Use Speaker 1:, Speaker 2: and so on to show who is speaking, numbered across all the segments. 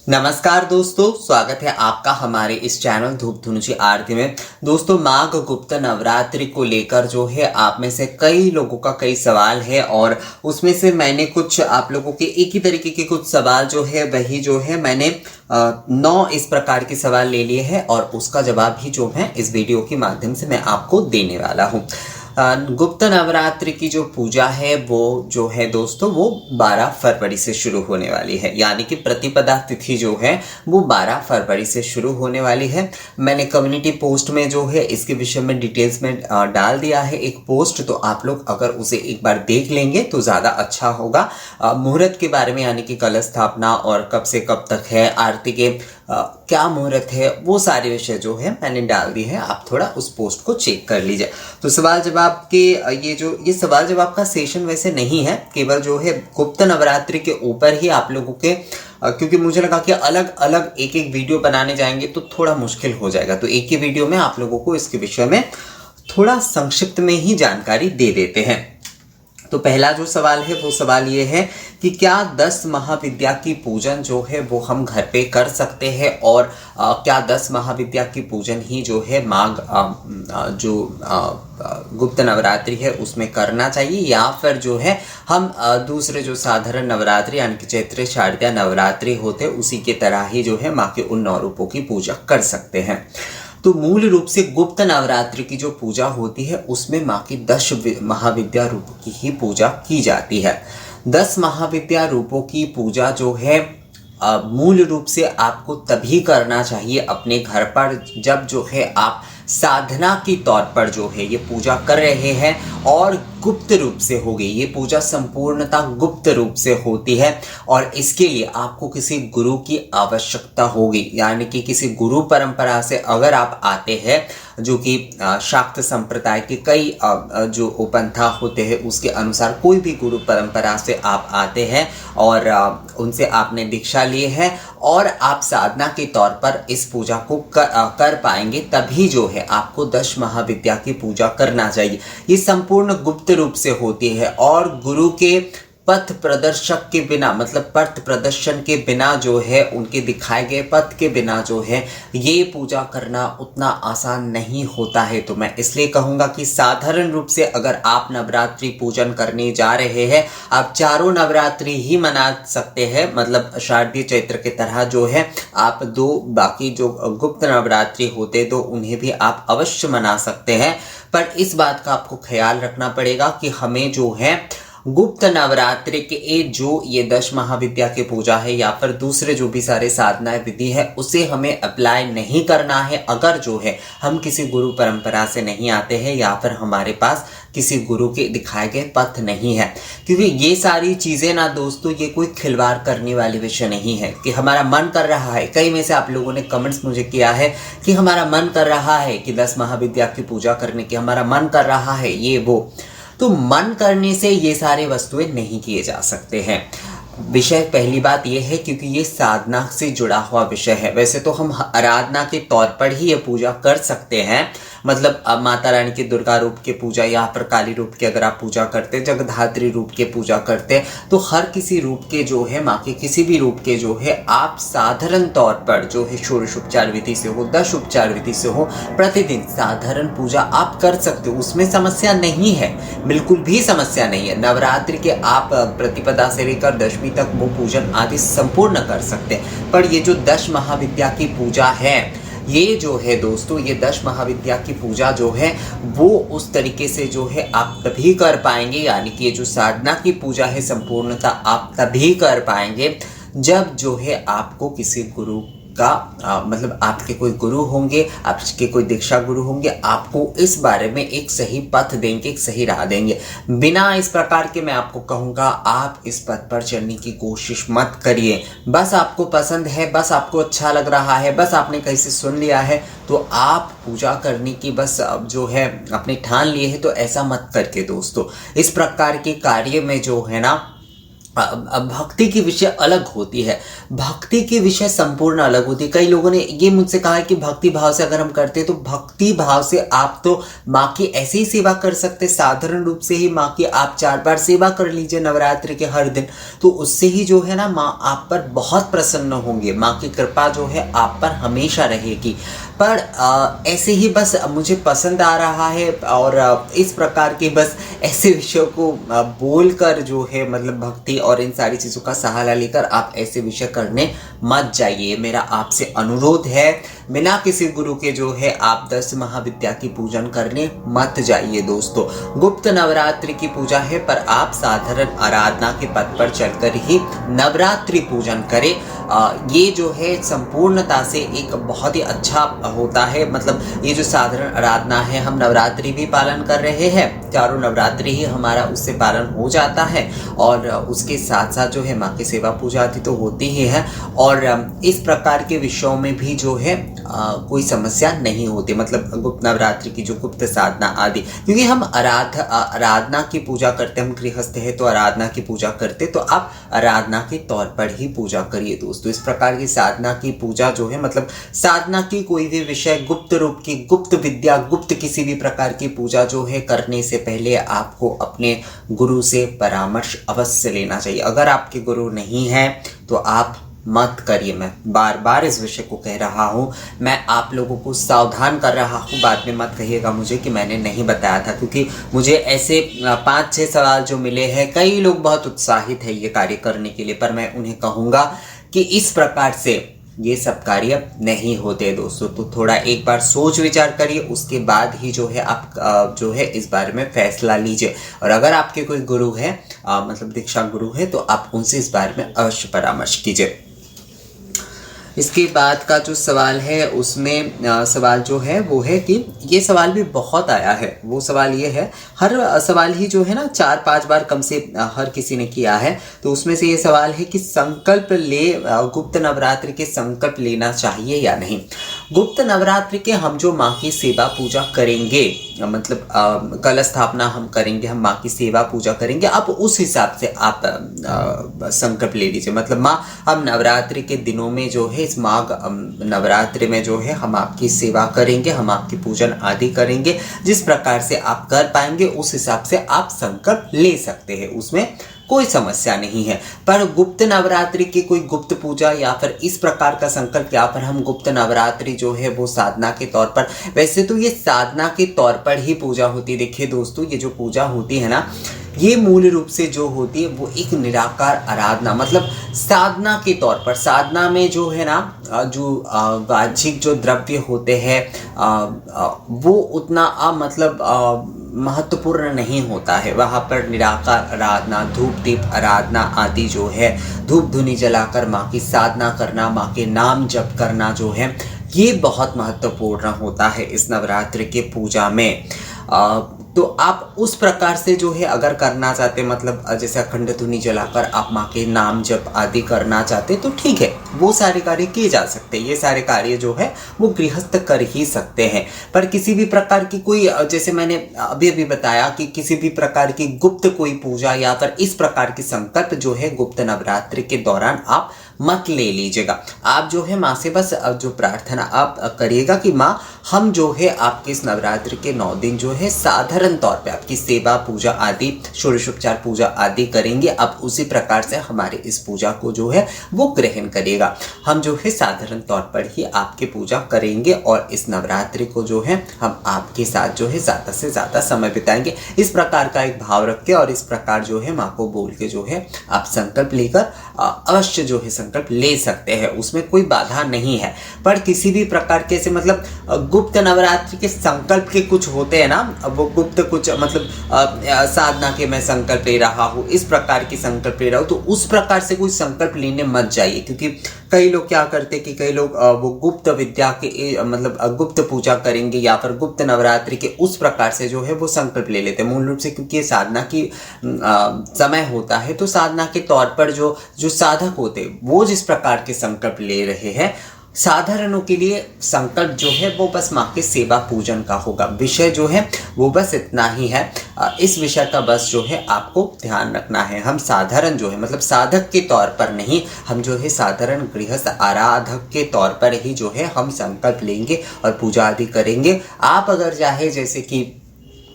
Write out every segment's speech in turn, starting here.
Speaker 1: नमस्कार दोस्तों, स्वागत है आपका हमारे इस चैनल धूप धुनुची आरती में। दोस्तों, माघ गुप्त नवरात्रि को लेकर जो है आप में से कई लोगों का कई सवाल है और उसमें से मैंने कुछ आप लोगों के एक ही तरीके के कुछ सवाल जो है वही जो है मैंने 9 इस प्रकार के सवाल ले लिए हैं और उसका जवाब ही जो है इस वीडियो के माध्यम से मैं आपको देने वाला हूँ। गुप्त नवरात्रि की जो पूजा है वो जो है दोस्तों वो 12 फरवरी से शुरू होने वाली है, यानी कि प्रतिपदा तिथि जो है वो 12 फरवरी से शुरू होने वाली है। मैंने कम्युनिटी पोस्ट में जो है इसके विषय में डिटेल्स में डाल दिया है एक पोस्ट, तो आप लोग अगर उसे एक बार देख लेंगे तो ज़्यादा अच्छा होगा। मुहूर्त के बारे में, यानी कि कलश स्थापना और कब से कब तक है, आरती के क्या मुहूर्त है, वो सारे विषय जो है मैंने डाल दी है। आप थोड़ा उस पोस्ट को चेक कर लीजिए। तो सवाल जवाब के ये सवाल जवाब का सेशन वैसे नहीं है, केवल जो है गुप्त नवरात्रि के ऊपर ही आप लोगों के क्योंकि मुझे लगा कि अलग अलग एक एक वीडियो बनाने जाएंगे तो थोड़ा मुश्किल हो जाएगा, तो एक ही वीडियो में आप लोगों को इसके विषय में थोड़ा संक्षिप्त में ही जानकारी दे देते हैं। तो पहला जो सवाल है वो सवाल ये है कि क्या 10 महाविद्या की पूजन जो है वो हम घर पे कर सकते हैं और क्या 10 महाविद्या की पूजन ही जो है माघ गुप्त नवरात्रि है उसमें करना चाहिए, या फिर जो है हम दूसरे जो साधारण नवरात्रि यानी कि चैत्र शारदीय नवरात्रि होते उसी के तरह ही जो है माँ के उन 9 रूपों की पूजा कर सकते हैं। तो मूल रूप से गुप्त नवरात्रि की जो पूजा होती है उसमें माँ की 10 महाविद्या रूपों की ही पूजा की जाती है। 10 महाविद्या रूपों की पूजा जो है मूल रूप से आपको तभी करना चाहिए अपने घर पर जब जो है आप साधना के तौर पर जो है ये पूजा कर रहे हैं और गुप्त रूप से होगी। ये पूजा संपूर्णता गुप्त रूप से होती है और इसके लिए आपको किसी गुरु की आवश्यकता होगी, यानी कि किसी गुरु परंपरा से अगर आप आते हैं, जो कि शाक्त संप्रदाय के कई जो पंथा होते हैं उसके अनुसार कोई भी गुरु परंपरा से आप आते हैं और उनसे आपने दीक्षा ली है और आप साधना के तौर पर इस पूजा को कर पाएंगे, तभी जो है आपको 10 महाविद्या की पूजा करना चाहिए। ये संपूर्ण गुप्त रूप से होती है और गुरु के पथ प्रदर्शक के बिना, मतलब पथ प्रदर्शन के बिना जो है, उनके दिखाए गए पथ के बिना जो है ये पूजा करना उतना आसान नहीं होता है। तो मैं इसलिए कहूँगा कि साधारण रूप से अगर आप नवरात्रि पूजन करने जा रहे हैं, आप चारों नवरात्रि ही मना सकते हैं, मतलब शारदीय चैत्र के तरह जो है आप 2 बाकी जो गुप्त नवरात्रि होते तो उन्हें भी आप अवश्य मना सकते हैं। पर इस बात का आपको ख्याल रखना पड़ेगा कि हमें जो है गुप्त नवरात्रि के ये 10 महाविद्या की पूजा है या फिर दूसरे जो भी सारे साधना विधि है उसे हमें अप्लाई नहीं करना है अगर जो है हम किसी गुरु परंपरा से नहीं आते हैं या फिर हमारे पास किसी गुरु के दिखाए गए पथ नहीं है। क्योंकि ये सारी चीजें ना दोस्तों, ये कोई खिलवाड़ करने वाली विषय नहीं है कि हमारा मन कर रहा है। कई में से आप लोगों ने कमेंट्स मुझे किया है कि हमारा मन कर रहा है कि 10 महाविद्या की पूजा करने की, हमारा मन कर रहा है ये वो। तो मन करने से ये सारे वस्तुएं नहीं किए जा सकते हैं। विषय पहली बात यह है क्योंकि ये साधना से जुड़ा हुआ विषय है। वैसे तो हम आराधना के तौर पर ही ये पूजा कर सकते हैं, मतलब माता रानी के दुर्गा रूप के पूजा या फिर काली रूप की अगर आप पूजा करते, जगधात्री रूप के पूजा करते, तो हर किसी रूप के जो है माँ के किसी भी रूप के जो है आप साधारण तौर पर जो है षोडश उपचार विधि से हो, 10 उपचार विधि से हो, प्रतिदिन साधारण पूजा आप कर सकते हो। उसमें समस्या नहीं है, बिल्कुल भी समस्या नहीं है। नवरात्रि के आप प्रतिपदा से लेकर दशमी तक वो पूजन आदि संपूर्ण कर सकते हैं। पर ये जो 10 महाविद्या की पूजा है, ये जो है दोस्तों, ये 10 महाविद्या की पूजा जो है वो उस तरीके से जो है आप तभी कर पाएंगे, यानी कि ये जो साधना की पूजा है संपूर्णता आप तभी कर पाएंगे जब जो है आपको किसी गुरु का मतलब आपके कोई गुरु होंगे, आपके कोई दीक्षा गुरु होंगे, आपको इस बारे में एक सही पथ देंगे, एक सही राह देंगे। बिना इस प्रकार के मैं आपको कहूँगा आप इस पथ पर चलने की कोशिश मत करिए। बस आपको पसंद है, बस आपको अच्छा लग रहा है, बस आपने कहीं से सुन लिया है तो आप पूजा करने की बस जो है अपने ठान लिए है, तो ऐसा मत करके दोस्तों इस प्रकार के कार्य में जो है ना भक्ति की विषय अलग होती है, भक्ति की विषय संपूर्ण अलग होती है। कई लोगों ने ये मुझसे कहा है कि भक्ति भाव से अगर हम करते हैं तो भक्ति भाव से आप तो माँ की ऐसे ही सेवा कर सकते, साधारण रूप से ही माँ की आप 4 बार सेवा कर लीजिए नवरात्रि के हर दिन, तो उससे ही जो है ना माँ आप पर बहुत प्रसन्न होंगे, माँ की कृपा जो है आप पर हमेशा रहेगी। पर ऐसे ही बस मुझे पसंद आ रहा है और इस प्रकार के बस ऐसे विषयों को बोलकर जो है मतलब भक्ति और इन सारी चीज़ों का सहारा लेकर आप ऐसे विषय करने मत जाइए। मेरा आपसे अनुरोध है, बिना किसी गुरु के जो है आप 10 महाविद्या की पूजन करने मत जाइए दोस्तों। गुप्त नवरात्रि की पूजा है, पर आप साधारण आराधना के पद पर चलकर ही नवरात्रि पूजन करें। ये जो है संपूर्णता से एक बहुत ही अच्छा होता है। मतलब ये जो साधारण आराधना है, हम नवरात्रि भी पालन कर रहे हैं, चारों नवरात्रि ही हमारा उससे पालन हो जाता है और उसके साथ साथ जो है माँ की सेवा पूजा आदि तो होती ही है और इस प्रकार के विषयों में भी जो है कोई समस्या नहीं होती। मतलब गुप्त नवरात्रि की जो गुप्त साधना आदि, क्योंकि हम आराधना की पूजा करते, हम गृहस्थ है तो आराधना की पूजा करते, तो आप आराधना के तौर पर ही पूजा करिए दोस्तों। इस प्रकार की साधना की पूजा जो है मतलब साधना की कोई भी विषय, गुप्त रूप की, गुप्त विद्या, गुप्त किसी भी प्रकार की पूजा जो है करने से पहले आपको अपने गुरु से परामर्श अवश्य लेना चाहिए। अगर आपके गुरु नहीं है तो आप मत करिए। मैं बार बार इस विषय को कह रहा हूँ, मैं आप लोगों को सावधान कर रहा हूँ। बाद में मत कहिएगा मुझे कि मैंने नहीं बताया था, क्योंकि मुझे ऐसे 5-6 सवाल जो मिले हैं, कई लोग बहुत उत्साहित है ये कार्य करने के लिए, पर मैं उन्हें कहूँगा कि इस प्रकार से ये सब कार्य नहीं होते दोस्तों। तो थोड़ा एक बार सोच विचार करिए, उसके बाद ही जो है आप जो है इस बारे में फैसला लीजिए। और अगर आपके कोई गुरु है मतलब दीक्षा गुरु है, तो आप उनसे इस बारे में अवश्य परामर्श कीजिए। इसके बाद का जो सवाल है उसमें सवाल जो है वो है कि ये सवाल भी बहुत आया है। वो सवाल ये है, हर सवाल ही जो है ना 4-5 बार कम से हर किसी ने किया है, तो उसमें से ये सवाल है कि संकल्प गुप्त नवरात्रि के संकल्प लेना चाहिए या नहीं। गुप्त नवरात्रि के हम जो माँ की सेवा पूजा करेंगे, मतलब कलश स्थापना हम करेंगे, हम माँ की सेवा पूजा करेंगे, अब उस हिसाब से आप संकल्प ले लीजिए। मतलब माँ हम नवरात्रि के दिनों में जो है, इस माघ नवरात्रि में जो है हम आपकी सेवा करेंगे, हम आपकी पूजन आदि करेंगे। जिस प्रकार से आप कर पाएंगे उस हिसाब से आप संकल्प ले सकते हैं, उसमें कोई समस्या नहीं है। पर गुप्त नवरात्रि की कोई गुप्त पूजा या फिर इस प्रकार का संकल्प, या फिर हम गुप्त नवरात्रि जो है वो साधना के तौर पर, वैसे तो ये साधना के तौर पर ही पूजा होती है। देखिए दोस्तों, ये जो पूजा होती है ना, ये मूल रूप से जो होती है वो एक निराकार आराधना, मतलब साधना के तौर पर। साधना में जो है ना जो वाह्यिक जो द्रव्य होते हैं वो उतना मतलब महत्वपूर्ण नहीं होता है। वहाँ पर निराकार आराधना, धूप दीप आराधना आदि जो है, धूप धुनी जलाकर माँ की साधना करना, माँ के नाम जप करना जो है, ये बहुत महत्वपूर्ण होता है इस नवरात्रि के पूजा में। तो आप उस प्रकार से जो है अगर करना चाहते, मतलब जैसे अखंड धुनी जलाकर आप माँ के नाम जप आदि करना चाहते, तो ठीक है, वो सारे कार्य किए जा सकते हैं। ये सारे कार्य जो है वो गृहस्थ कर ही सकते हैं। पर किसी भी प्रकार की कोई, जैसे मैंने अभी अभी बताया कि किसी भी प्रकार की गुप्त कोई पूजा या फिर इस प्रकार की संकल्प जो है गुप्त नवरात्रि के दौरान आप मत ले लीजिएगा। आप जो है माँ से बस जो प्रार्थना आप करिएगा कि माँ हम जो है आपके इस नवरात्रि के 9 दिन जो है साधारण तौर पे आपकी सेवा पूजा आदि, षोडशोपचार पूजा आदि करेंगे। आप उसी प्रकार से हमारे इस पूजा को जो है वो ग्रहण करिएगा। हम जो है साधारण तौर पर ही आपकी पूजा करेंगे और इस नवरात्रि को जो है हम आपके साथ जो है ज़्यादा से ज़्यादा समय बिताएंगे। इस प्रकार का एक भाव रख के और इस प्रकार जो है माँ को बोल के जो है आप संकल्प लेकर अवश्य जो है संकल्प ले सकते हैं, उसमें कोई बाधा नहीं है। पर किसी भी प्रकार के से मतलब गुप्त नवरात्रि के संकल्प के कुछ होते हैं ना, वो गुप्त कुछ मतलब साधना के मैं संकल्प ले रहा हूँ, इस प्रकार की संकल्प ले रहा हूँ, तो उस प्रकार से कोई संकल्प लेने मत जाइए। क्योंकि कई लोग क्या करते हैं कि कई लोग वो गुप्त विद्या के मतलब गुप्त पूजा करेंगे या फिर गुप्त नवरात्रि के उस प्रकार से जो है वो संकल्प ले लेते हैं मूल रूप से। क्योंकि ये साधना की समय होता है, तो साधना के तौर पर जो साधक होते हैं वो जिस प्रकार के संकल्प ले रहे हैं, साधारणों के लिए संकल्प जो है वो बस माँ के सेवा पूजन का होगा। विषय जो है वो बस इतना ही है। इस विषय का बस जो है आपको ध्यान रखना है। हम साधारण जो है मतलब साधक के तौर पर नहीं, हम जो है साधारण गृहस्थ आराधक के तौर पर ही जो है हम संकल्प लेंगे और पूजा आदि करेंगे। आप अगर चाहे जैसे कि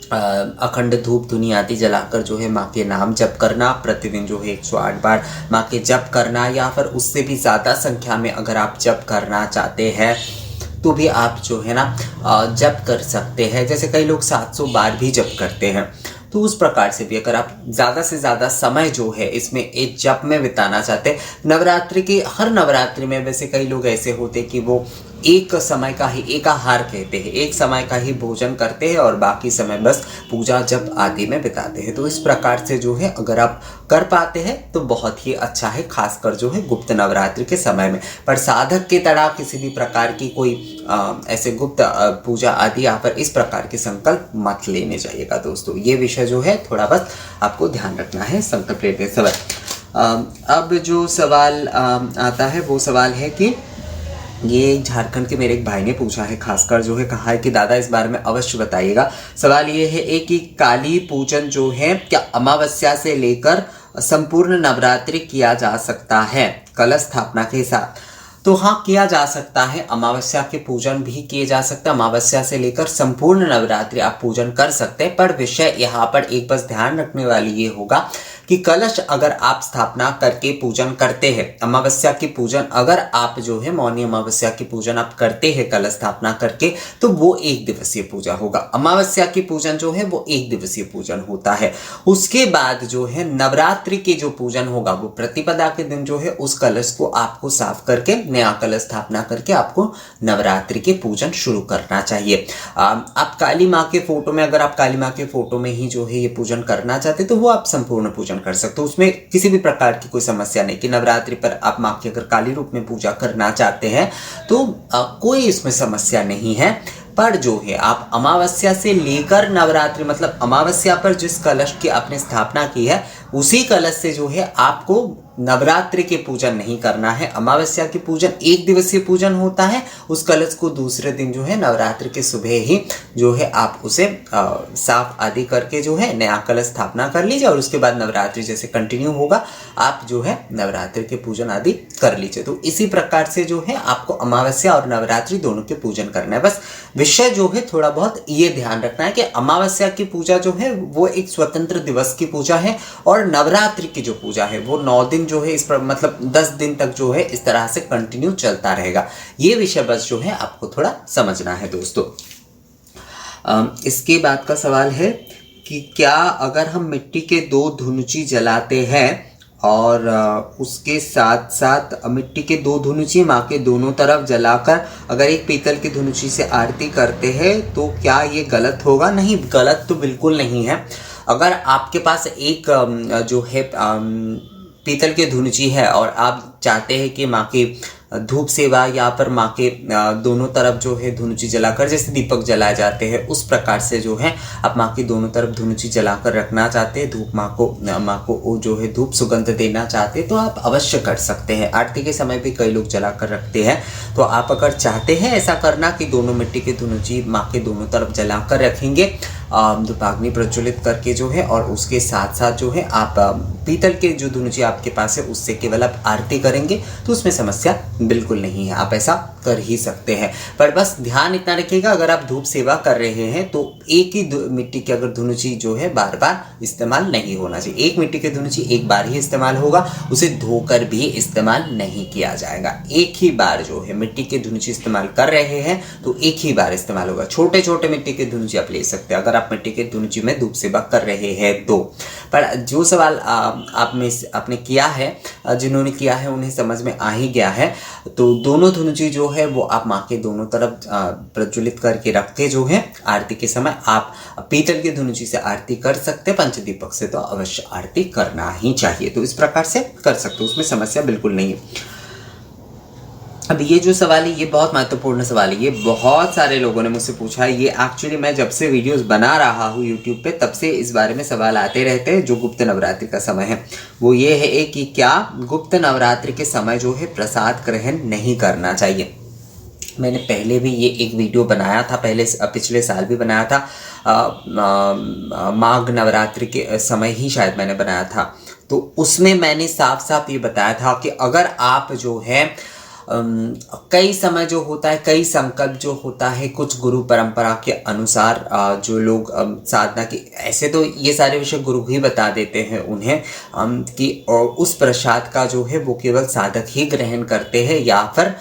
Speaker 1: अखंड धूप धुनी आदि जलाकर जो है माँ के नाम जप करना, प्रतिदिन जो है 108 बार माँ के जप करना, या फिर उससे भी ज़्यादा संख्या में अगर आप जप करना चाहते हैं तो भी आप जो है ना जप कर सकते हैं। जैसे कई लोग 700 बार भी जप करते हैं, तो उस प्रकार से भी अगर आप ज़्यादा से ज़्यादा समय जो है इसमें एक जप में बिताना चाहते हैं। नवरात्रि की हर नवरात्रि में वैसे कई लोग ऐसे होते कि वो एक समय का ही एकाहार कहते हैं, एक समय का ही भोजन करते हैं और बाकी समय बस पूजा जप आदि में बिताते हैं। तो इस प्रकार से जो है अगर आप कर पाते हैं तो बहुत ही अच्छा है, खासकर जो है गुप्त नवरात्रि के समय में। पर साधक के तरह किसी भी प्रकार की कोई ऐसे गुप्त पूजा आदि या फिर इस प्रकार के संकल्प मत लेने जाइएगा दोस्तों। ये विषय जो है थोड़ा बस आपको ध्यान रखना है संकल्प लेते समय। अब जो सवाल आता है वो सवाल है कि ये झारखंड के मेरे एक भाई ने पूछा है, खासकर जो है कहा है कि दादा इस बारे में अवश्य बताइएगा। सवाल ये है कि काली पूजन जो है क्या अमावस्या से लेकर संपूर्ण नवरात्रि किया जा सकता है कलश स्थापना के साथ? तो हाँ, किया जा सकता है। अमावस्या के पूजन भी किए जा सकते हैं। अमावस्या से लेकर संपूर्ण नवरात्रि आप पूजन कर सकते हैं। पर विषय यहाँ पर एक बस ध्यान रखने वाली ये होगा कि कलश अगर आप स्थापना करके पूजन करते हैं, अमावस्या की पूजन अगर आप जो है मौनी अमावस्या की पूजन आप करते हैं कलश स्थापना करके, तो वो 1 दिवसीय पूजा होगा। अमावस्या की पूजन जो है वो 1 दिवसीय पूजन होता है। उसके बाद जो है नवरात्रि के जो पूजन होगा वो प्रतिपदा के दिन जो है उस कलश को आपको साफ करके नया कलश स्थापना करके आपको नवरात्रि के पूजन शुरू करना चाहिए। आप काली माँ के फोटो में, अगर आप काली माँ के फोटो में ही जो है ये पूजन करना चाहते तो वो आप संपूर्ण पूजन कर सकते हो। उसमें किसी भी प्रकार की कोई समस्या नहीं कि नवरात्रि पर आप माँ की अगर काली रूप में पूजा करना चाहते हैं तो कोई इसमें समस्या नहीं है। पर जो है आप अमावस्या से लेकर नवरात्रि मतलब अमावस्या पर जिस कलश की आपने स्थापना की है उसी कलश से जो है आपको नवरात्रि के पूजन नहीं करना है। अमावस्या की पूजन 1 दिवसीय पूजन होता है। उस कलश को दूसरे दिन जो है नवरात्रि के सुबह ही जो है आप उसे साफ आदि करके जो है नया कलश स्थापना कर लीजिए और उसके बाद नवरात्रि जैसे कंटिन्यू होगा आप जो है नवरात्रि के पूजन आदि कर लीजिए। तो इसी प्रकार से जो है आपको अमावस्या और नवरात्रि दोनों के पूजन करना है। बस विषय जो है थोड़ा बहुत ये ध्यान रखना है कि अमावस्या की पूजा जो है वो एक स्वतंत्र दिवस की पूजा है और नवरात्रि की जो पूजा है वो 9 दिन जो है इस पर मतलब 10 दिन तक जो है इस तरह से कंटिन्यू चलता रहेगा। ये विषय बस जो है आपको थोड़ा समझना है दोस्तों। इसके बाद का सवाल है कि क्या अगर हम मिट्टी के 2 धुनुची जलाते हैं और उसके साथ साथ मिट्टी के 2 धुनुची माँ के दोनों तरफ जलाकर अगर एक पीतल की धुनुची से आरती करते हैं तो क्या ये गलत होगा? नहीं, गलत तो बिल्कुल नहीं है। अगर आपके पास एक जो है पीतल की धुनुची है और आप चाहते हैं कि माँ की धूप सेवा या पर माँ के दोनों तरफ जो है धुनुची जलाकर जैसे दीपक जलाए जाते हैं उस प्रकार से जो है आप माँ की दोनों तरफ धुनुची जलाकर रखना चाहते हैं, धूप माँ को जो है धूप सुगंध देना चाहते हैं तो आप अवश्य कर सकते हैं। आरती के समय भी कई लोग जलाकर रखते हैं। तो आप अगर चाहते हैं ऐसा करना कि दोनों मिट्टी की धुनुची माँ के दोनों तरफ जलाकर रखेंगे धूपाग्नि प्रज्वलित करके जो है और उसके साथ साथ जो है आप पीतल के जो धुनुची आपके पास है उससे केवल आप आरती करेंगे तो उसमें समस्या बिल्कुल नहीं है, आप ऐसा कर ही सकते हैं। पर बस ध्यान इतना रखिएगा अगर आप धूप सेवा कर रहे हैं तो एक ही मिट्टी की अगर धुनुची जो है बार बार इस्तेमाल नहीं होना चाहिए। एक मिट्टी की धुनुची एक बार ही इस्तेमाल होगा, उसे धोकर भी इस्तेमाल नहीं किया जाएगा। एक ही बार जो है मिट्टी की धुनुची इस्तेमाल कर रहे हैं तो एक ही बार इस्तेमाल होगा। छोटे छोटे मिट्टी की धुनुची आप ले सकते हैं अगर आप मिट्टी की धुनुची में धूप सेवा कर रहे हैं तो। पर जो सवाल आपने किया है, जिन्होंने किया है उन्हें समझ में आ ही गया है। तो दोनों धुनुची जो है वो आप माँ के दोनों तरफ प्रज्वलित करके रख के जो है आरती के समय आप पीतल की धुनुची से आरती कर सकते हैं, पंचदीपक से तो अवश्य आरती करना ही चाहिए। तो इस प्रकार से कर सकते हो, उसमें समस्या बिल्कुल नहीं है। अब ये जो सवाल है ये बहुत महत्वपूर्ण सवाल है, ये बहुत सारे लोगों ने मुझसे पूछा है। ये एक्चुअली मैं जब से वीडियोस बना रहा हूँ यूट्यूब पे तब से इस बारे में सवाल आते रहते हैं। जो गुप्त नवरात्रि का समय है वो ये है कि क्या गुप्त नवरात्रि के समय जो है प्रसाद ग्रहण नहीं करना चाहिए। मैंने पहले भी ये एक वीडियो बनाया था, पिछले साल भी बनाया था, माघ नवरात्रि के समय ही शायद मैंने बनाया था। तो उसमें मैंने साफ साफ ये बताया था कि अगर आप जो है कई समय जो होता है, कई संकल्प जो होता है, कुछ गुरु परंपरा के अनुसार जो लोग साधना की, ऐसे तो ये सारे विषय गुरु ही बता देते हैं उन्हें कि उस प्रसाद का जो है वो केवल साधक ही ग्रहण करते हैं या फिर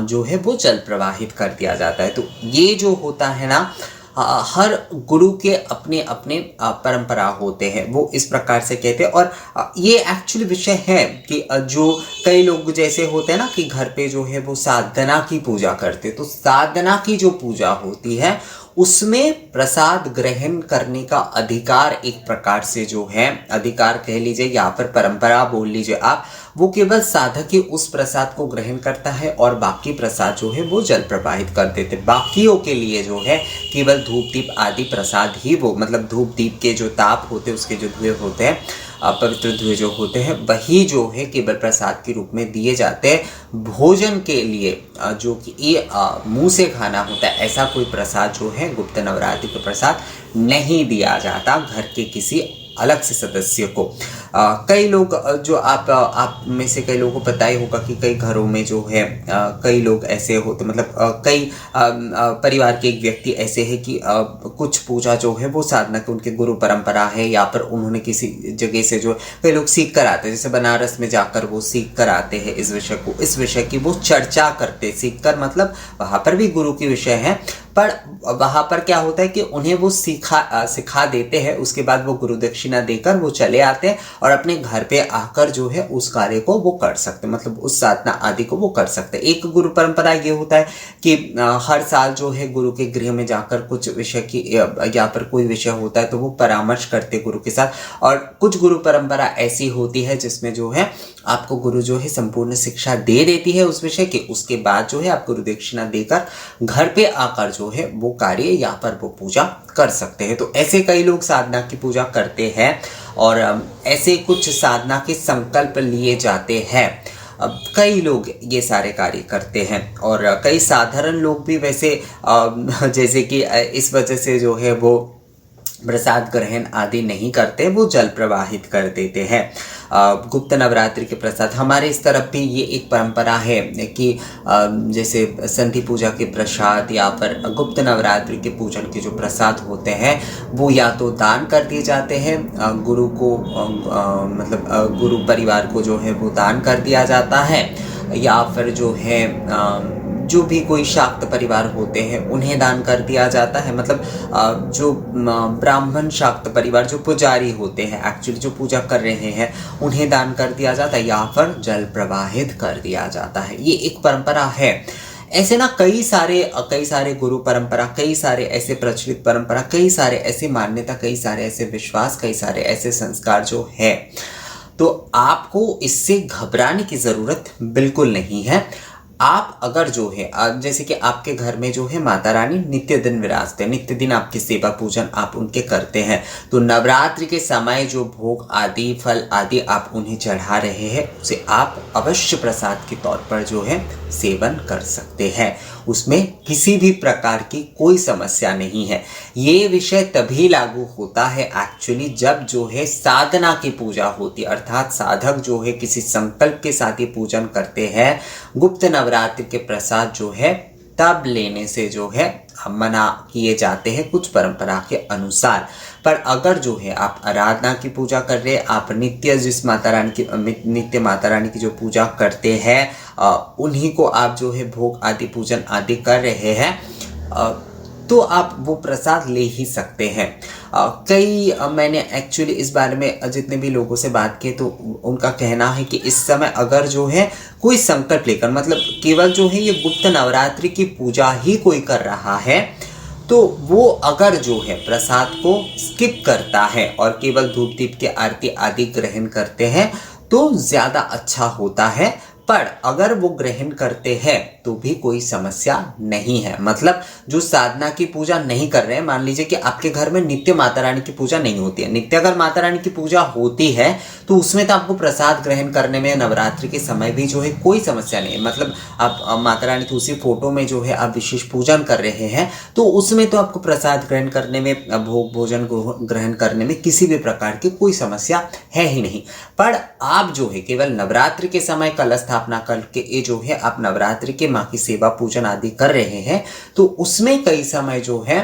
Speaker 1: जो है वो जल प्रवाहित कर दिया जाता है। तो ये जो होता है ना, हर गुरु के अपने अपने परंपरा होते हैं, वो इस प्रकार से कहते हैं। और ये एक्चुअली विषय है कि जो कई लोग जैसे होते हैं ना कि घर पे जो है वो साधना की पूजा करते, तो साधना की जो पूजा होती है उसमें प्रसाद ग्रहण करने का अधिकार, एक प्रकार से जो है अधिकार कह लीजिए या फिर परंपरा बोल लीजिए आप, वो केवल साधक ही उस प्रसाद को ग्रहण करता है और बाकी प्रसाद जो है वो जल प्रवाहित कर देते। बाकियों के लिए जो है केवल धूप दीप आदि प्रसाद ही वो, मतलब धूप दीप के जो ताप होते हैं, उसके जो धुएं होते हैं, पवित्र धुएं जो होते हैं, वही जो है केवल प्रसाद के रूप में दिए जाते हैं। भोजन के लिए जो कि ये मुंह से खाना होता है, ऐसा कोई प्रसाद जो है गुप्त नवरात्रि का प्रसाद नहीं दिया जाता घर के किसी अलग से सदस्य को। कई लोग जो आप में से कई लोगों को पता ही होगा कि कई घरों में जो है कई लोग ऐसे होते, मतलब कई परिवार के एक व्यक्ति ऐसे है कि कुछ पूजा जो है वो साधना के उनके गुरु परंपरा है या फिर उन्होंने किसी जगह से जो कई लोग सीख कर आते हैं, जैसे बनारस में जाकर वो सीख कर आते हैं इस विषय की वो चर्चा करते, सीख कर मतलब वहाँ पर भी गुरु की विषय है, पर वहाँ पर क्या होता है कि उन्हें वो सिखा देते हैं, उसके बाद वो गुरु दक्षिणा देकर वो चले आते हैं और अपने घर पे आकर जो है उस कार्य को वो कर सकते हैं, मतलब उस साधना आदि को वो कर सकते हैं। एक गुरु परंपरा ये होता है कि हर साल जो है गुरु के गृह में जाकर कुछ विषय की या फिर कोई विषय होता है तो वो परामर्श करते गुरु के साथ। और कुछ गुरु परंपरा ऐसी होती है जिसमें जो है आपको गुरु जो है संपूर्ण शिक्षा दे देती है उस विषय की, उसके बाद जो है आप गुरु दक्षिणा देकर घर पे आकर जो है वो कार्य या पर वो पूजा कर सकते हैं। तो ऐसे कई लोग साधना की पूजा करते हैं और ऐसे कुछ साधना के संकल्प लिए जाते हैं। अब कई लोग ये सारे कार्य करते हैं और कई साधारण लोग भी वैसे जैसे कि इस वजह से जो है वो प्रसाद ग्रहण आदि नहीं करते, वो जल प्रवाहित कर देते हैं। गुप्त नवरात्रि के प्रसाद हमारे इस तरफ भी ये एक परंपरा है कि जैसे संधि पूजा के प्रसाद या फिर गुप्त नवरात्रि के पूजन के जो प्रसाद होते हैं वो या तो दान कर दिए जाते हैं गुरु को, मतलब गुरु परिवार को जो है वो दान कर दिया जाता है, या फिर जो है जो भी कोई शाक्त परिवार होते हैं उन्हें दान कर दिया जाता है। मतलब जो ब्राह्मण शाक्त परिवार जो पुजारी होते हैं, एक्चुअली जो पूजा कर रहे हैं, उन्हें दान कर दिया जाता है या फिर जल प्रवाहित कर दिया जाता है। ये एक परंपरा है। ऐसे ना कई सारे गुरु परंपरा, कई सारे ऐसे प्रचलित परंपरा, कई सारे ऐसे मान्यता, कई सारे ऐसे विश्वास, कई सारे ऐसे संस्कार जो है, तो आपको इससे घबराने की जरूरत बिल्कुल नहीं है। आप अगर जो है जैसे कि आपके घर में जो है माता रानी नित्य दिन विराजते हैं, नित्य दिन आपकी सेवा पूजन आप उनके करते हैं, तो नवरात्रि के समय जो भोग आदि फल आदि आप उन्हें चढ़ा रहे हैं उसे आप अवश्य प्रसाद के तौर पर जो है सेवन कर सकते हैं। उसमें किसी भी प्रकार की कोई समस्या नहीं है। ये विषय तभी लागू होता है एक्चुअली जब जो है साधना की पूजा होती है, अर्थात साधक जो है किसी संकल्प के साथ ये पूजन करते हैं। गुप्त नवरात्रि के प्रसाद जो है तब लेने से जो है मना किए जाते हैं कुछ परंपरा के अनुसार। पर अगर जो है आप आराधना की पूजा कर रहे हैं, आप नित्य माता रानी की जो पूजा करते हैं उन्हीं को आप जो है भोग आदि पूजन आदि कर रहे हैं, तो आप वो प्रसाद ले ही सकते हैं। मैंने एक्चुअली इस बारे में जितने भी लोगों से बात की तो उनका कहना है कि इस समय अगर जो है कोई संकल्प लेकर, मतलब केवल जो है ये गुप्त नवरात्रि की पूजा ही कोई कर रहा है, तो वो अगर जो है प्रसाद को स्किप करता है और केवल धूप दीप की आरती आदि ग्रहण करते हैं तो ज़्यादा अच्छा होता है। पर अगर वो ग्रहण करते हैं तो भी कोई समस्या नहीं है। मतलब जो साधना की पूजा नहीं कर रहे हैं, मान लीजिए कि आपके घर में नित्य माता रानी की पूजा नहीं होती है, नित्य अगर माता रानी की पूजा होती है तो उसमें तो आपको प्रसाद ग्रहण करने में नवरात्रि के समय भी जो है कोई समस्या नहीं है। मतलब आप माता रानी की उसी फोटो में जो है आप विशेष पूजन कर रहे हैं तो उसमें तो आपको प्रसाद ग्रहण करने में, भोग भोजन ग्रहण करने में किसी भी प्रकार की कोई समस्या है ही नहीं। पर आप जो है केवल नवरात्रि के समय कलश स्थापना करके ये जो है आप नवरात्रि के माँ की सेवा पूजन आदि कर रहे हैं तो उसमें कई समय जो है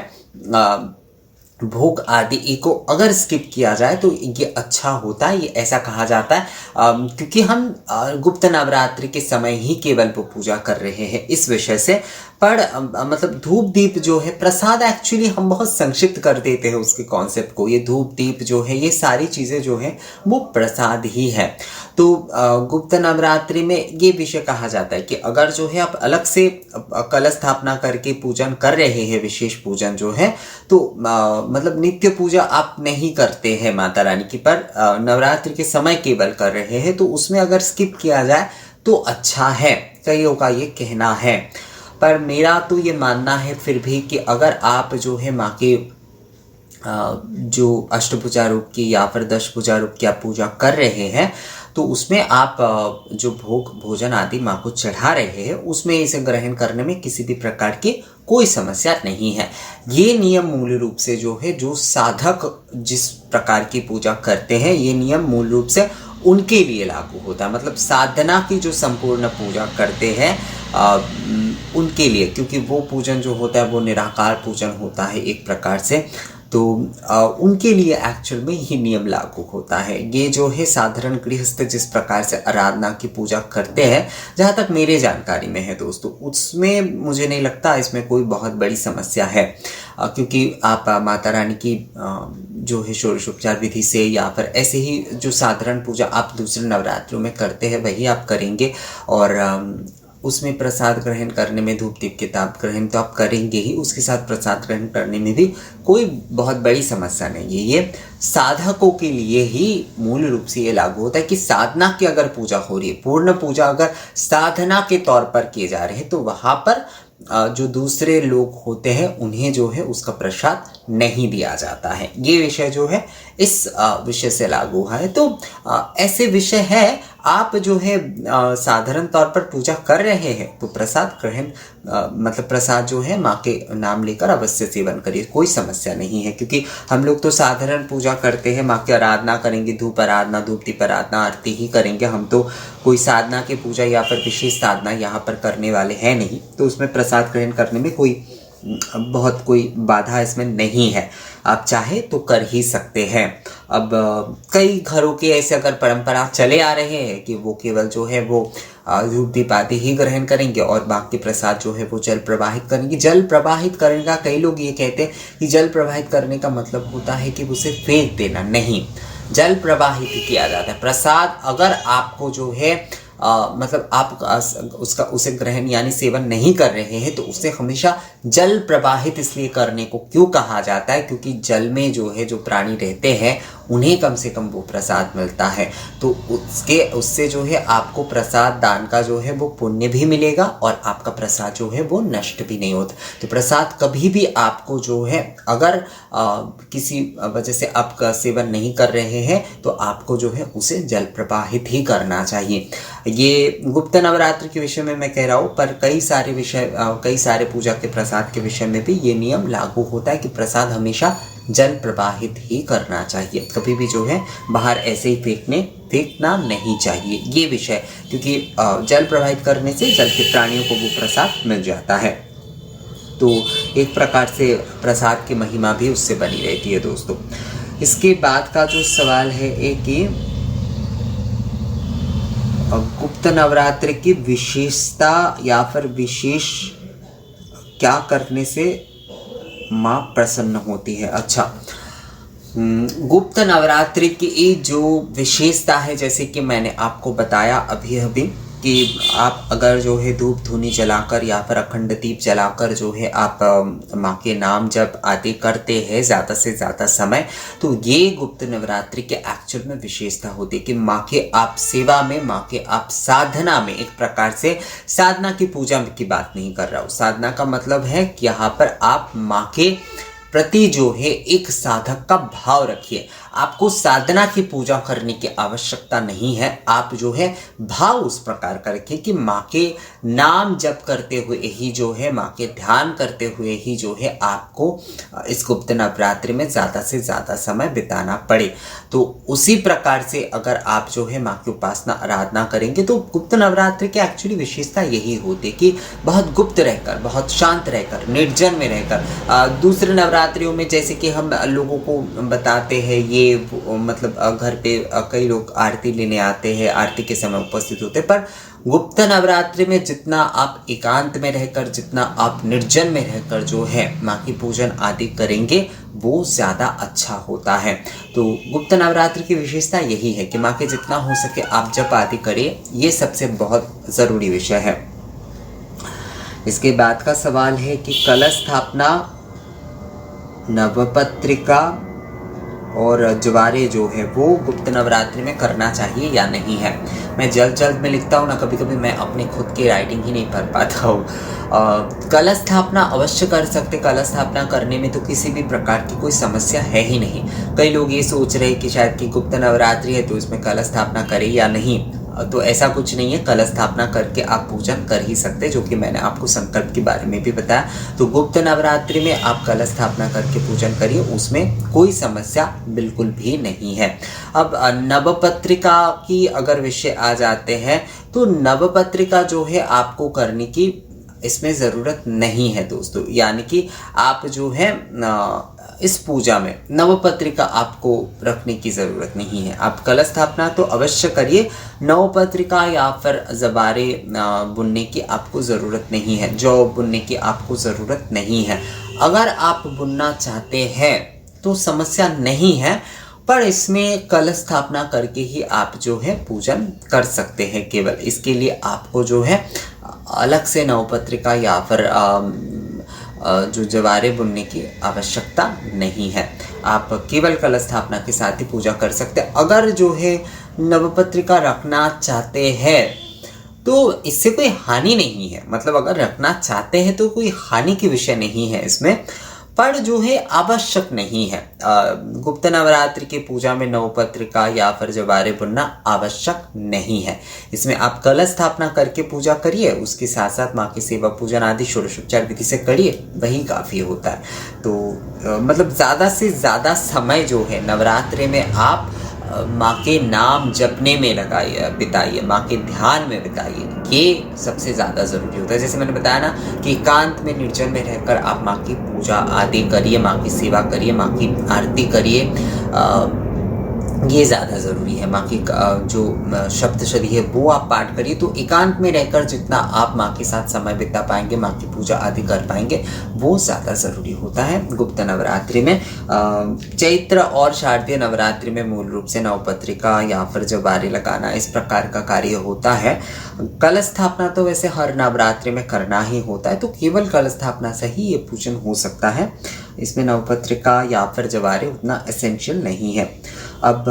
Speaker 1: भोग आदि को अगर स्किप किया जाए तो ये अच्छा होता है। ये ऐसा कहा जाता है क्योंकि हम गुप्त नवरात्रि के समय ही केवल वो पूजा कर रहे हैं इस विषय से। पर मतलब धूप दीप जो है प्रसाद, एक्चुअली हम बहुत संक्षिप्त कर देते हैं उसके कॉन्सेप्ट को। ये धूप दीप जो है ये सारी चीज़ें जो है वो प्रसाद ही है। तो गुप्त नवरात्रि में ये विषय कहा जाता है कि अगर जो है आप अलग से कलश स्थापना करके पूजन कर रहे हैं, विशेष पूजन जो है, तो मतलब नित्य पूजा आप नहीं करते हैं माता रानी की, पर नवरात्रि के समय केवल कर रहे हैं तो उसमें अगर स्किप किया जाए तो अच्छा है, कईयों का ये कहना है। पर मेरा तो ये मानना है फिर भी कि अगर आप जो है माँ के जो अष्टभुजा रूप की या फिर 10 भुजा रूप की आप पूजा कर रहे हैं तो उसमें आप जो भोग भोजन आदि माँ को चढ़ा रहे हैं उसमें इसे ग्रहण करने में किसी भी प्रकार की कोई समस्या नहीं है। ये नियम मूल रूप से जो है जो साधक जिस प्रकार की पूजा करते हैं ये नियम मूल रूप से उनके लिए लागू होता है। मतलब साधना की जो संपूर्ण पूजा करते हैं उनके लिए, क्योंकि वो पूजन जो होता है वो निराकार पूजन होता है एक प्रकार से, तो उनके लिए एक्चुअल में ये नियम लागू होता है। ये जो है साधारण गृहस्थ जिस प्रकार से आराधना की पूजा करते हैं, जहाँ तक मेरे जानकारी में है दोस्तों, उसमें मुझे नहीं लगता इसमें कोई बहुत बड़ी समस्या है। क्योंकि आप माता रानी की जो है षोडशोपचार विधि से या फिर ऐसे ही जो साधारण पूजा आप दूसरे नवरात्रों में करते हैं वही आप करेंगे, और उसमें प्रसाद ग्रहण करने में धूप दीप किताब ग्रहण तो आप करेंगे ही, उसके साथ प्रसाद ग्रहण करने में भी कोई बहुत बड़ी समस्या नहीं है। ये साधकों के लिए ही मूल रूप से ये लागू होता है कि साधना की अगर पूजा हो रही है, पूर्ण पूजा अगर साधना के तौर पर किए जा रहे हैं तो वहाँ पर जो दूसरे लोग होते हैं उन्हें जो है उसका प्रसाद नहीं दिया जाता है। ये विषय जो है इस विषय से लागू है। तो ऐसे विषय है, आप जो है साधारण तौर पर पूजा कर रहे हैं तो प्रसाद ग्रहण मतलब प्रसाद जो है माँ के नाम लेकर अवश्य सेवन करिए, कोई समस्या नहीं है। क्योंकि हम लोग तो साधारण पूजा करते हैं, माँ की आराधना करेंगे, धूप आराधना धूप दीप आराधना आरती ही करेंगे, हम तो कोई साधना की पूजा या फिर विशेष साधना यहाँ पर करने वाले हैं नहीं, तो उसमें प्रसाद ग्रहण करने में बहुत कोई बाधा इसमें नहीं है, आप चाहे तो कर ही सकते हैं। अब कई घरों के ऐसे अगर परंपरा चले आ रहे हैं कि वो केवल जो है वो धूप दीप आदि ही ग्रहण करेंगे और बाकी प्रसाद जो है वो जल प्रवाहित करेंगे। जल प्रवाहित करने का कई लोग ये कहते हैं कि जल प्रवाहित करने का मतलब होता है कि उसे फेंक देना, नहीं, जल प्रवाहित ही किया जाता है। प्रसाद अगर आपको जो है मतलब आप उसे ग्रहण यानी सेवन नहीं कर रहे हैं तो उसे हमेशा जल प्रवाहित इसलिए करने को क्यों कहा जाता है, क्योंकि जल में जो है जो प्राणी रहते हैं उन्हें कम से कम वो प्रसाद मिलता है, तो उससे जो है आपको प्रसाद दान का जो है वो पुण्य भी मिलेगा और आपका प्रसाद जो है वो नष्ट भी नहीं होता। तो प्रसाद कभी भी आपको जो है अगर किसी वजह से आप सेवन नहीं कर रहे हैं तो आपको जो है उसे जल प्रवाहित ही करना चाहिए। ये गुप्त नवरात्र के विषय में मैं कह रहा हूँ, पर कई सारे पूजा के प्रसाद के विषय में भी ये नियम लागू होता है कि प्रसाद हमेशा जल प्रवाहित ही करना चाहिए, कभी भी जो है बाहर ऐसे ही फेंकना नहीं चाहिए। ये विषय, क्योंकि जल प्रवाहित करने से जल के प्राणियों को वो प्रसाद मिल जाता है, तो एक प्रकार से प्रसाद की महिमा भी उससे बनी रहती है दोस्तों। इसके बाद का जो सवाल है एक कि गुप्त नवरात्रि की विशेषता या फिर विशेष क्या करने से माँ प्रसन्न होती है। अच्छा, गुप्त नवरात्रि की जो विशेषता है, जैसे कि मैंने आपको बताया अभी कि आप अगर जो है धूप धूनी जलाकर या फिर अखंड दीप जलाकर जो है आप माँ के नाम जप आदि करते हैं ज़्यादा से ज़्यादा समय, तो ये गुप्त नवरात्रि के एक्चुअल में विशेषता होती है कि माँ के आप सेवा में, माँ के आप साधना में, एक प्रकार से साधना की पूजा की बात नहीं कर रहा हूँ। साधना का मतलब है कि यहाँ पर आप माँ के प्रति जो है एक साधक का भाव रखिए। आपको साधना की पूजा करने की आवश्यकता नहीं है। आप जो है भाव उस प्रकार का रखिए कि माँ के नाम जप करते हुए ही जो है, माँ के ध्यान करते हुए ही जो है आपको इस गुप्त नवरात्रि में ज़्यादा से ज़्यादा समय बिताना पड़े। तो उसी प्रकार से अगर आप जो है माँ की उपासना आराधना करेंगे तो गुप्त नवरात्रि की एक्चुअली विशेषता यही होती है कि बहुत गुप्त रहकर, बहुत शांत रहकर, निर्जन में रहकर। दूसरे नवरात्रियों में जैसे कि हम लोगों को बताते हैं, ये मतलब घर पे कई लोग आरती लेने आते हैं, आरती के समय उपस्थित होते हैं, पर गुप्त नवरात्रि में जितना आप एकांत में रहकर, जितना आप निर्जन में रहकर जो है माँ की पूजन आदि करेंगे वो ज़्यादा अच्छा होता है। तो गुप्त नवरात्रि की विशेषता यही है कि माँ के जितना हो सके आप जप आदि करिए, ये सबसे बहुत ज़रूरी विषय है। इसके बाद का सवाल है कि कलश स्थापना, नवपत्रिका और जवारे जो है वो गुप्त नवरात्रि में करना चाहिए या नहीं है। मैं जल्द में लिखता हूँ ना, कभी कभी मैं अपने खुद की राइटिंग ही नहीं पढ़ पाता हूँ। कलश स्थापना अवश्य कर सकते। कलश स्थापना करने में तो किसी भी प्रकार की कोई समस्या है ही नहीं। कई लोग ये सोच रहे हैं कि शायद कि गुप्त नवरात्रि है तो इसमें कलश स्थापना करें या नहीं, तो ऐसा कुछ नहीं है। कलश स्थापना करके आप पूजन कर ही सकते, जो कि मैंने आपको संकल्प के बारे में भी बताया। तो गुप्त नवरात्रि में आप कलश स्थापना करके पूजन करिए, उसमें कोई समस्या बिल्कुल भी नहीं है। अब नवपत्रिका की अगर विषय आ जाते हैं तो नवपत्रिका जो है आपको करने की इसमें ज़रूरत नहीं है दोस्तों। यानी कि आप जो है इस पूजा में नवपत्रिका आपको रखने की ज़रूरत नहीं है। आप कलश स्थापना तो अवश्य करिए, नवपत्रिका या फिर जबारे बुनने की आपको ज़रूरत नहीं है, जौ बुनने की आपको ज़रूरत नहीं है। अगर आप बुनना चाहते हैं तो समस्या नहीं है, पर इसमें कलश स्थापना करके ही आप जो है पूजन कर सकते हैं। केवल इसके लिए आपको जो है अलग से नवपत्रिका या फिर जो जवारे बुनने की आवश्यकता नहीं है। आप केवल कलश स्थापना के साथ ही पूजा कर सकते हैं। अगर जो है नवपत्रिका रखना चाहते हैं तो इससे कोई हानि नहीं है। मतलब अगर रखना चाहते हैं तो कोई हानि की विषय नहीं है इसमें, पर जो है आवश्यक नहीं है। गुप्त नवरात्रि की पूजा में नवपत्रिका या फिर जवारे बुनना आवश्यक नहीं है। इसमें आप कलश स्थापना करके पूजा करिए, उसके साथ साथ माँ की सेवा पूजन आदि षोडशोपचार विधि से करिए, वही काफ़ी होता है। तो मतलब ज़्यादा से ज़्यादा समय जो है नवरात्रि में आप माँ के नाम जपने में लगाइए, बिताइए, माँ के ध्यान में बिताइए। ये सबसे ज़्यादा ज़रूरी होता है। जैसे मैंने बताया ना कि एकांत में, निर्जन में रहकर आप माँ की पूजा आदि करिए, माँ की सेवा करिए, माँ की आरती करिए, ये ज़्यादा ज़रूरी है। माँ की जो सप्तशती है वो आप पाठ करिए। तो एकांत में रहकर जितना आप माँ के साथ समय बिता पाएंगे, माँ की पूजा आदि कर पाएंगे, वो ज़्यादा ज़रूरी होता है गुप्त नवरात्रि में। चैत्र और शारदीय नवरात्रि में मूल रूप से नवपत्रिका या फिर जवारे लगाना इस प्रकार का कार्य होता है। कलश स्थापना तो वैसे हर नवरात्रि में करना ही होता है, तो केवल कलश स्थापना से ही ये पूजन हो सकता है। इसमें नवपत्रिका या फिर जवारे उतना एसेंशियल नहीं है। अब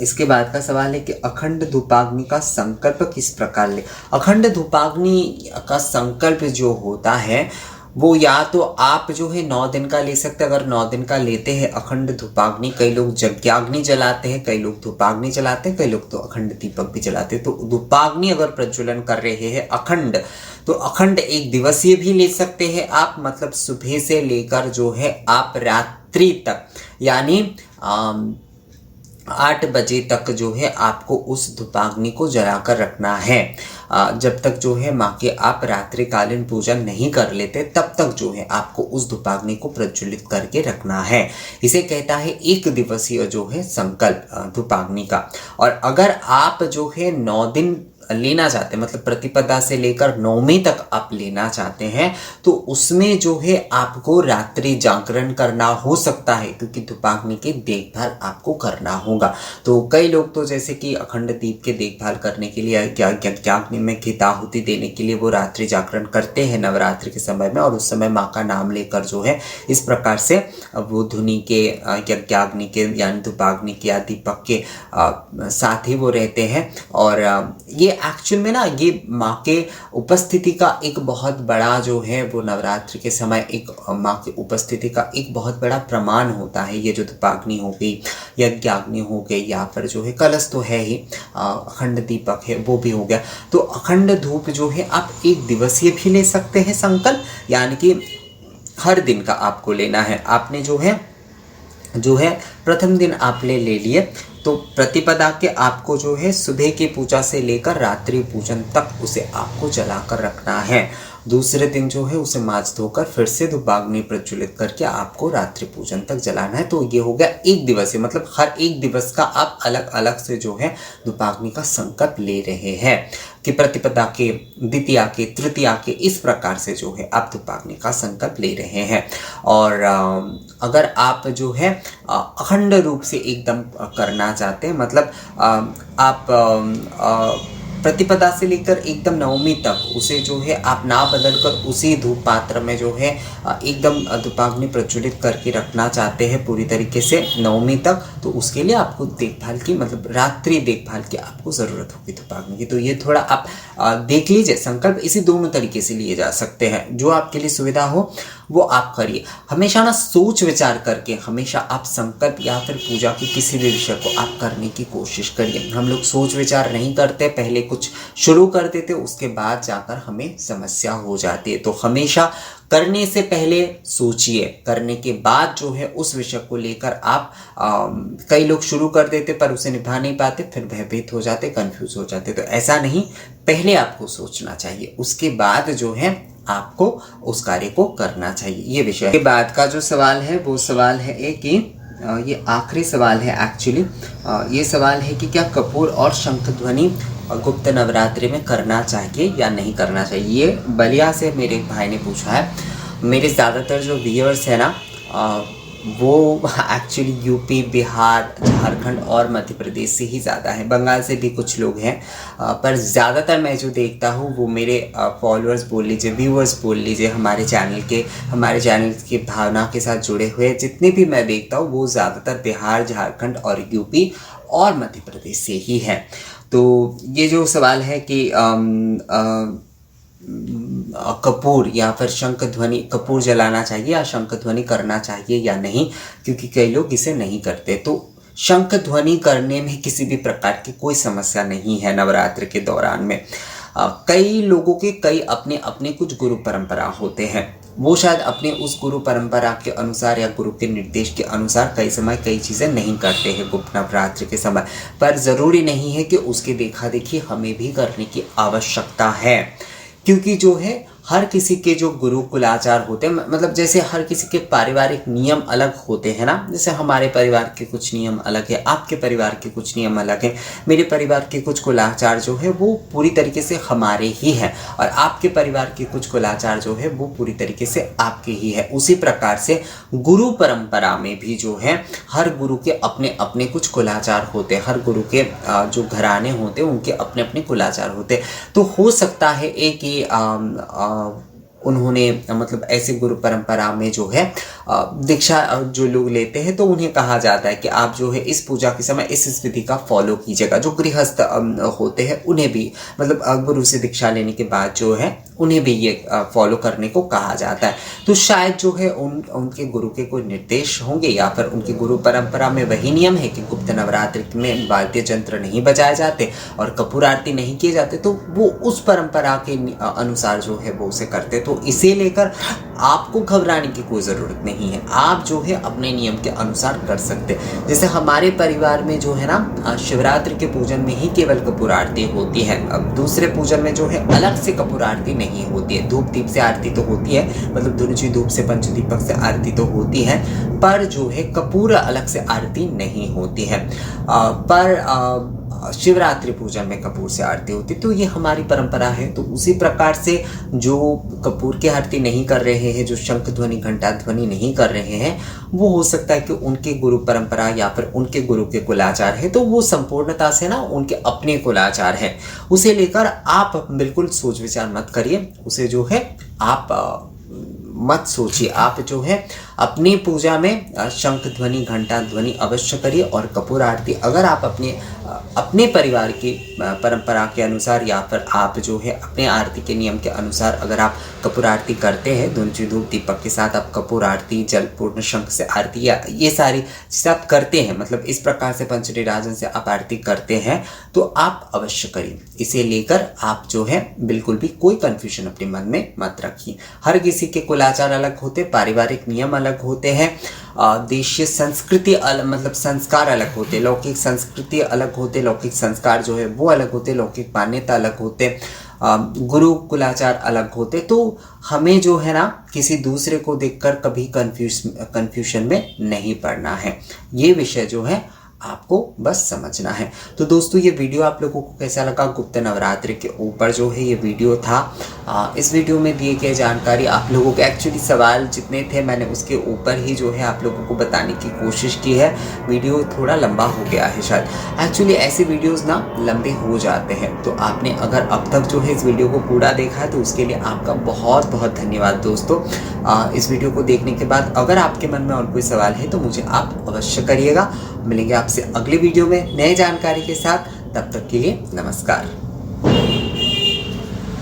Speaker 1: इसके बाद का सवाल है कि अखंड धूपाग्नि का संकल्प किस प्रकार ले। अखंड धूपाग्नि का संकल्प जो होता है वो या तो आप जो है 9 दिन का ले सकते हैं। अगर 9 दिन का लेते हैं अखंड धूपाग्नि, कई लोग यज्ञाग्नि जलाते हैं, कई लोग धूपाग्नि जलाते हैं, कई लोग तो अखंड दीपक भी जलाते हैं। तो धूपाग्नि अगर प्रज्वलन कर रहे हैं अखंड, तो अखंड 1 दिवसीय भी ले सकते हैं आप। मतलब सुबह से लेकर जो है आप रात्रि तक, यानी 8 बजे तक जो है आपको उस धूपाग्नि को जलाकर रखना है। जब तक जो है माँ के आप रात्रिकालीन पूजन नहीं कर लेते तब तक जो है आपको उस धूपाग्नि को प्रज्वलित करके रखना है। इसे कहता है 1 दिवसीय जो है संकल्प धूपाग्नि का। और अगर आप जो है 9 दिन लेना चाहते हैं, मतलब प्रतिपदा से लेकर नवमी तक आप लेना चाहते हैं, तो उसमें जो है आपको रात्रि जागरण करना हो सकता है, क्योंकि धूपाग्नि की देखभाल आपको करना होगा। तो कई लोग तो जैसे कि अखंड दीप के देखभाल करने के लिए, यज्ञाग्नि में घृताहुति देने के लिए वो रात्रि जागरण करते हैं नवरात्रि के समय में, और उस समय माँ का नाम लेकर जो है इस प्रकार से वो धुनी के, यज्ञाग्नि के यानी धूपाग्नि के या दीपक के साथ ही वो रहते हैं। और ये एक्चुअल में ना ये माँ के उपस्थिति का एक बहुत बड़ा जो है वो नवरात्रि के समय एक माँ की उपस्थिति का एक बहुत बड़ा प्रमाण होता है। ये जो धूपाग्नि हो गई, यज्ञाग्नि हो गई, या फिर जो है कलश तो है ही, अखंड दीपक है वो भी हो गया। तो अखंड धूप जो है आप एक दिवसीय भी ले सकते हैं संकल्प, यानी कि हर दिन का आपको लेना है। आपने जो है प्रथम दिन आप ले लिए, तो प्रतिपदा के आपको जो है सुबह की पूजा से लेकर रात्रि पूजन तक उसे आपको जलाकर रखना है। दूसरे दिन जो है उसे मांज धोकर फिर से धूपाग्नि प्रज्वलित करके आपको रात्रि पूजन तक जलाना है। तो ये हो गया एक दिवसीय, मतलब हर एक दिवस का आप अलग अलग से जो है धूपाग्नि का संकल्प ले रहे हैं कि प्रतिपदा के, द्वितीया के, तृतीया के, इस प्रकार से जो है आप धूपाग्नि का संकल्प ले रहे हैं। और अगर आप जो है अखंड रूप से एकदम करना चाहते हैं, मतलब आप प्रतिपदा से लेकर एकदम नवमी तक उसे जो है आप ना बदल कर उसी धूप पात्र में जो है एकदम धूपाग्नि प्रज्वलित करके रखना चाहते हैं पूरी तरीके से नवमी तक, तो उसके लिए आपको देखभाल की, मतलब रात्रि देखभाल की आपको ज़रूरत होगी धूपाग्नि की। तो ये थोड़ा आप देख लीजिए, संकल्प इसी दोनों तरीके से लिए जा सकते हैं, जो आपके लिए सुविधा हो वो आप करिए। हमेशा ना सोच विचार करके हमेशा आप संकल्प या फिर पूजा की किसी भी विषय को आप करने की कोशिश करिए। हम लोग सोच विचार नहीं करते, पहले कुछ शुरू कर देते, उसके बाद जाकर हमें समस्या हो जाती है। तो हमेशा करने से पहले सोचिए, करने के बाद जो है उस विषय को लेकर आप कई लोग शुरू कर देते पर उसे निभा नहीं पाते, फिर भयभीत हो जाते, कंफ्यूज हो जाते। तो ऐसा नहीं, पहले आपको सोचना चाहिए, उसके बाद जो है आपको उस कार्य को करना चाहिए। ये विषय के बाद का जो सवाल है वो सवाल है कि ये आखिरी सवाल है एक्चुअली। ये सवाल है कि क्या कपूर और शंख ध्वनि गुप्त नवरात्रि में करना चाहिए या नहीं करना चाहिए। ये बलिया से मेरे एक भाई ने पूछा है। मेरे ज़्यादातर जो व्यूअर्स है ना वो एक्चुअली यूपी, बिहार, झारखंड और मध्य प्रदेश से ही ज़्यादा है, बंगाल से भी कुछ लोग हैं, पर ज़्यादातर मैं जो देखता हूँ वो मेरे फॉलोअर्स बोल लीजिए, व्यूअर्स बोल लीजिए, हमारे चैनल की भावना के साथ जुड़े हुए जितने भी मैं देखता हूँ वो ज़्यादातर बिहार, झारखंड और यूपी और मध्य प्रदेश से ही है। तो ये जो सवाल है कि कपूर या फिर शंख ध्वनि, कपूर जलाना चाहिए या शंख ध्वनि करना चाहिए या नहीं, क्योंकि कई लोग इसे नहीं करते। तो शंख ध्वनि करने में किसी भी प्रकार की कोई समस्या नहीं है नवरात्र के दौरान में। कई लोगों के कई अपने अपने कुछ गुरु परंपरा होते हैं, वो शायद अपने उस गुरु परंपरा के अनुसार या गुरु के निर्देश के अनुसार कई समय कई चीज़ें नहीं करते हैं गुप्त नवरात्रि के समय, पर ज़रूरी नहीं है कि उसके देखा देखी हमें भी करने की आवश्यकता है। क्योंकि जो है हर किसी के जो गुरु कुलाचार होते हैं, मतलब जैसे हर किसी के पारिवारिक नियम अलग होते हैं ना, जैसे हमारे परिवार के कुछ नियम अलग है, आपके परिवार के कुछ नियम अलग है, मेरे परिवार के कुछ कुलाचार जो है वो पूरी तरीके से हमारे ही हैं, और आपके परिवार के कुछ कुलाचार जो है वो पूरी तरीके से आपके ही है। उसी प्रकार से गुरु परंपरा में भी जो है हर गुरु के अपने अपने कुछ कुलाचार होते हैं, हर गुरु के जो घराने होते हैं उनके अपने अपने कुलाचार होते हैं। तो हो सकता है एक ही उन्होंने, मतलब ऐसे गुरु परंपरा में जो है दीक्षा जो लोग लेते हैं तो उन्हें कहा जाता है कि आप जो है इस पूजा के समय इस विधि का फॉलो कीजिएगा। जो गृहस्थ होते हैं उन्हें भी, मतलब गुरु से दीक्षा लेने के बाद जो है उन्हें भी ये फॉलो करने को कहा जाता है। तो शायद जो है उनके गुरु के कोई निर्देश होंगे या फिर उनकी गुरु परंपरा में वही नियम है कि गुप्त नवरात्रि में वाद्य यंत्र नहीं बजाए जाते और कपूर आरती नहीं किए जाते, तो वो उस परंपरा के अनुसार जो है वो उसे करते। तो इसे लेकर आपको घबराने की कोई ज़रूरत नहीं है, आप जो है अपने नियम के अनुसार कर सकते। जैसे हमारे परिवार में जो है ना शिवरात्रि के पूजन में ही केवल कपूर आरती होती है, अब दूसरे पूजन में जो है अलग से कपूर आरती नहीं होती है। धूप दीप से आरती तो होती है, मतलब धुनुची धूप से पंचदीपक से आरती तो होती है, पर जो है कपूर अलग से आरती नहीं होती है। पर शिवरात्रि पूजन में कपूर से आरती होती, तो ये हमारी परंपरा है। तो उसी प्रकार से जो कपूर की आरती नहीं कर रहे हैं, जो शंख ध्वनि घंटा ध्वनि नहीं कर रहे हैं, वो हो सकता है कि उनके गुरु परंपरा या फिर उनके गुरु के कुलाचार है, तो वो संपूर्णता से ना उनके अपने कुलाचार है। उसे लेकर आप बिल्कुल सोच विचार मत करिए, उसे जो है आप मत सोचिए। आप जो है अपनी पूजा में शंख ध्वनि घंटा ध्वनि अवश्य करिए। और कपूर आरती अगर आप अपने परिवार की परंपरा के अनुसार या फिर आप जो है अपने आरती के नियम के अनुसार अगर आप कपूर आरती करते हैं, धुंची धूप दीपक के साथ आप कपूर आरती, जल पूर्ण शंख से आरती या ये सारी चीज़ें आप करते हैं, मतलब इस प्रकार से पंचरी राजन से आप आरती करते हैं, तो आप अवश्य करिए। इसे लेकर आप जो है बिल्कुल भी कोई कंफ्यूजन अपने मन में मत रखिए। हर किसी के कुलाचार अलग होते, पारिवारिक नियम अलग होते हैं, देशीय संस्कृति मतलब संस्कार अलग होते, लौकिक संस्कृति अलग होते, लौकिक संस्कार जो है वो अलग होते, लौकिक मान्यता अलग होते, गुरु कुलाचार अलग होते। तो हमें जो है ना किसी दूसरे को देखकर कभी कंफ्यूजन में नहीं पड़ना है। ये विषय जो है आपको बस समझना है। तो दोस्तों ये वीडियो आप लोगों को कैसा लगा? गुप्त नवरात्रि के ऊपर जो है ये वीडियो था। इस वीडियो में दिए गए जानकारी आप लोगों के एक्चुअली सवाल जितने थे मैंने उसके ऊपर ही जो है आप लोगों को बताने की कोशिश की है। वीडियो थोड़ा लंबा हो गया है शायद, एक्चुअली ऐसे वीडियोज़ ना लंबे हो जाते हैं। तो आपने अगर अब तक जो है इस वीडियो को पूरा देखा है तो उसके लिए आपका बहुत बहुत धन्यवाद दोस्तों। इस वीडियो को देखने के बाद अगर आपके मन में और कोई सवाल है तो मुझे आप अवश्य करिएगा। मिलेंगे आपसे अगले वीडियो में नए जानकारी के साथ, तब तक के लिए नमस्कार।